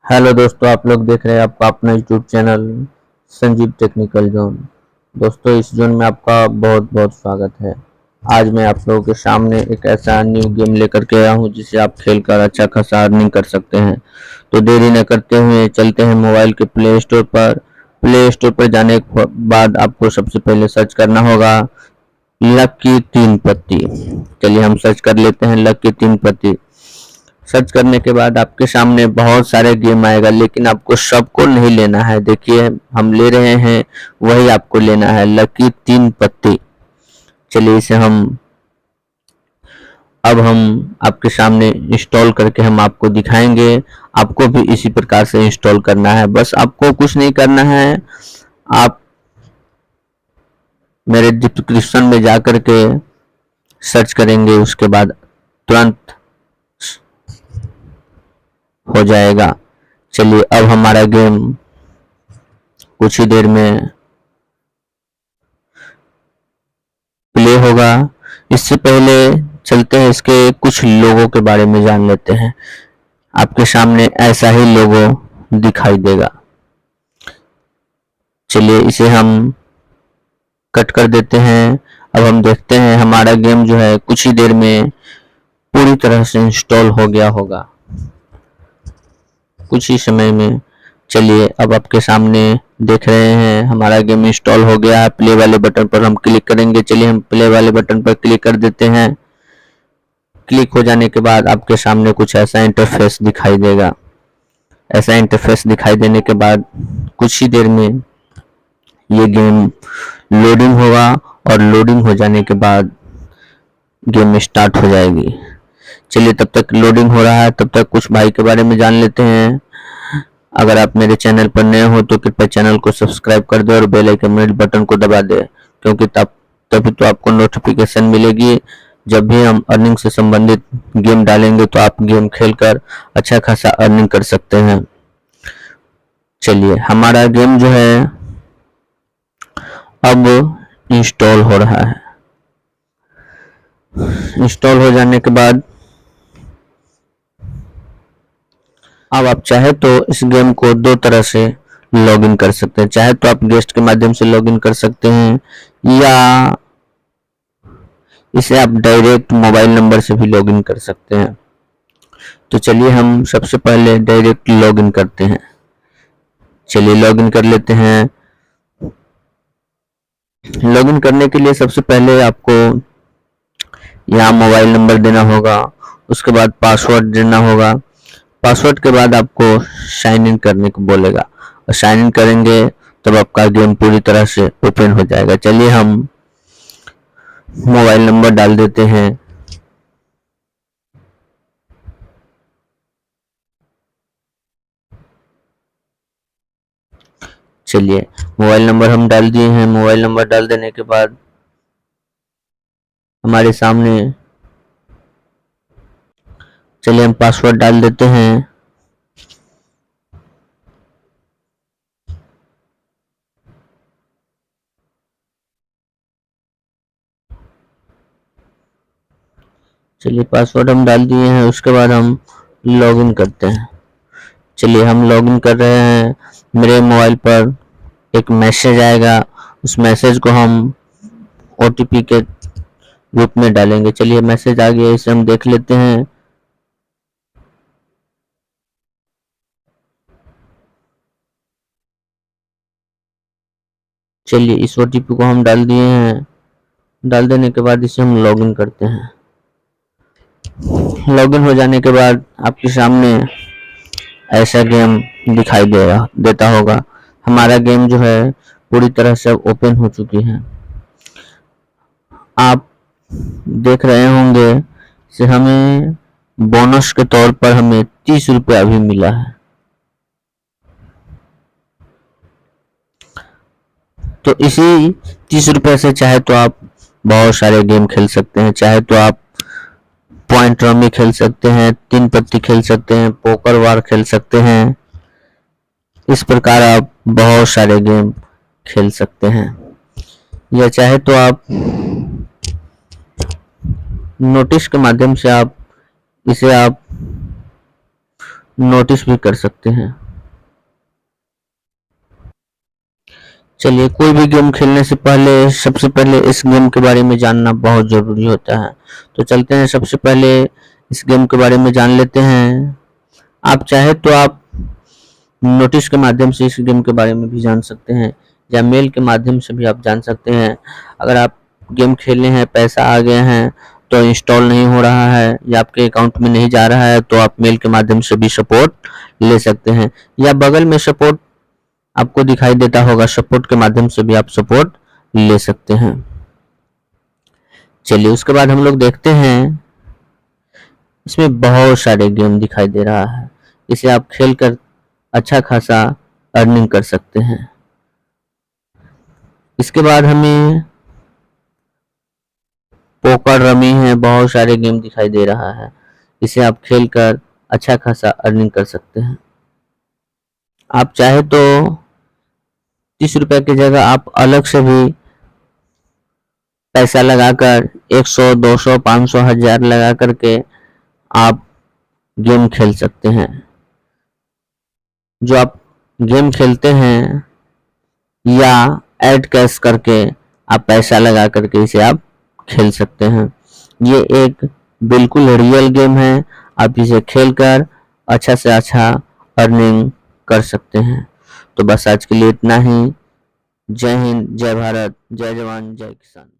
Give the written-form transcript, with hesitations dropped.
Hello दोस्तों, आप लोग देख रहे हैं आपका अपना YouTube channel Sanjeev technical zone. दोस्तों, इस जोन में आपका बहुत बहुत स्वागत है। आज मैं आप लोगों के सामने एक ऐसा न्यू गेम लेकर के आया हूं जिसे आप खेलकर अच्छा खासा अर्निंग कर सकते हैं। तो देरी न करते हुए चलते हैं मोबाइल के प्ले स्टोर पर। प्ले स्टोर पर जाने के बाद आपको सबसे पहले सर्च करना होगा लकी तीन पत्ती। चलिए हम सर्च कर लेते हैं लकी तीन पत्ती। सर्च करने के बाद आपके सामने बहुत सारे गेम आएगा, लेकिन आपको सबको नहीं लेना है। देखिए हम ले रहे हैं, वही आपको लेना है, लकी तीन पत्ती। चलिए इसे हम आपके सामने इंस्टॉल करके हम आपको दिखाएंगे। आपको भी इसी प्रकार से इंस्टॉल करना है। बस आपको कुछ नहीं करना है, आप मेरे डिस्क्रिप्शन में जा करके सर्च करेंगे, उसके बाद तुरंत हो जाएगा। चलिए अब हमारा गेम कुछ ही देर में प्ले होगा। इससे पहले चलते हैं इसके कुछ लोगों के बारे में जान लेते हैं। आपके सामने ऐसा ही लोगो दिखाई देगा। चलिए इसे हम कट कर देते हैं। अब हम देखते हैं हमारा गेम जो है कुछ ही देर में पूरी तरह से इंस्टॉल हो गया होगा, कुछ ही समय में। चलिए अब आपके सामने देख रहे हैं हमारा गेम इंस्टॉल हो गया है। प्ले वाले बटन पर हम क्लिक करेंगे। चलिए हम प्ले वाले बटन पर क्लिक कर देते हैं। क्लिक हो जाने के बाद आपके सामने कुछ ऐसा इंटरफेस दिखाई देगा। ऐसा इंटरफेस दिखाई देने के बाद कुछ ही देर में ये गेम लोडिंग होगा और लोडिंग हो जाने के बाद गेम स्टार्ट हो जाएगी। चलिए तब तक लोडिंग हो रहा है, तब तक कुछ भाई के बारे में जान लेते हैं। अगर आप मेरे चैनल पर नए हो तो कृपया चैनल को सब्सक्राइब कर दे और बेल आइकन बटन को दबा दे, क्योंकि तभी तो आपको नोटिफिकेशन मिलेगी जब भी हम अर्निंग से संबंधित गेम डालेंगे, तो आप गेम खेलकर अच्छा खासा अर्निंग कर सकते हैं। चलिए हमारा गेम जो है अब इंस्टॉल हो रहा है। इंस्टॉल हो जाने के बाद अब आप चाहे तो इस गेम को दो तरह से लॉगिन कर सकते हैं। चाहे तो आप गेस्ट के माध्यम से लॉगिन कर सकते हैं, या इसे आप डायरेक्ट मोबाइल नंबर से भी लॉगिन कर सकते हैं। तो चलिए हम सबसे पहले डायरेक्ट लॉगिन करते हैं। चलिए लॉगिन कर लेते हैं। लॉगिन करने के लिए सबसे पहले आपको यहाँ मोबाइल नंबर देना होगा, उसके बाद पासवर्ड देना होगा। पासवर्ड के बाद आपको साइन इन करने को बोलेगा, और साइन इन करेंगे तब आपका गेम पूरी तरह से ओपन हो जाएगा। चलिए हम मोबाइल नंबर डाल देते हैं। चलिए मोबाइल नंबर हम डाल दिए हैं। मोबाइल नंबर डाल देने के बाद हमारे सामने, चलिए हम पासवर्ड डाल देते हैं। चलिए पासवर्ड हम डाल दिए हैं, उसके बाद हम लॉगिन करते हैं। चलिए हम लॉगिन कर रहे हैं। मेरे मोबाइल पर एक मैसेज आएगा, उस मैसेज को हम ओटीपी के रूप में डालेंगे। चलिए मैसेज आ गया, इसे हम देख लेते हैं। चलिए इस ओटीपी को हम डाल दिए हैं। डाल देने के बाद इसे हम लॉगिन करते हैं। लॉगिन हो जाने के बाद आपके सामने ऐसा गेम दिखाई देता होगा। हमारा गेम जो है पूरी तरह से ओपन हो चुकी है। आप देख रहे होंगे कि हमें बोनस के तौर पर हमें 30 रुपया भी मिला है। तो इसी 30 रुपये से चाहे तो आप बहुत सारे गेम खेल सकते हैं। चाहे तो आप पॉइंट रमी खेल सकते हैं, तीन पत्ती खेल सकते हैं, पोकर वार खेल सकते हैं। इस प्रकार आप बहुत सारे गेम खेल सकते हैं। या चाहे तो आप नोटिस के माध्यम से आप नोटिस भी कर सकते हैं। चलिए, कोई भी गेम खेलने से पहले सबसे पहले इस गेम के बारे में जानना बहुत ज़रूरी होता है। तो चलते हैं, सबसे पहले इस गेम के बारे में जान लेते हैं। आप चाहे तो आप नोटिस के माध्यम से इस गेम के बारे में भी जान सकते हैं, या मेल के माध्यम से भी आप जान सकते हैं। अगर आप गेम खेलने हैं, पैसा आ गए हैं तो इंस्टॉल नहीं हो रहा है या आपके अकाउंट में नहीं जा रहा है, तो आप मेल के माध्यम से भी सपोर्ट ले सकते हैं, या बगल में सपोर्ट आपको दिखाई देता होगा, सपोर्ट के माध्यम से भी आप सपोर्ट ले सकते हैं। चलिए, उसके बाद हम लोग देखते हैं, इसमें बहुत सारे गेम दिखाई दे रहा है। इसे आप खेल कर अच्छा खासा अर्निंग कर सकते हैं। इसके बाद हमें पोकर रमी है, बहुत सारे गेम दिखाई दे रहा है। इसे आप खेल कर अच्छा खासा अर्निंग कर सकते हैं। आप चाहे तो 30 रुपए की जगह आप अलग से भी पैसा लगाकर 100, 200, 500, 1000 लगा करके आप गेम खेल सकते हैं। जो आप गेम खेलते हैं या ऐड कैश करके आप पैसा लगा करके इसे आप खेल सकते हैं। ये एक बिल्कुल रियल गेम है, आप इसे खेलकर अच्छा से अच्छा अर्निंग कर सकते हैं। तो बस आज के लिए इतना ही। जय हिंद, जय भारत, जय जवान, जय किसान।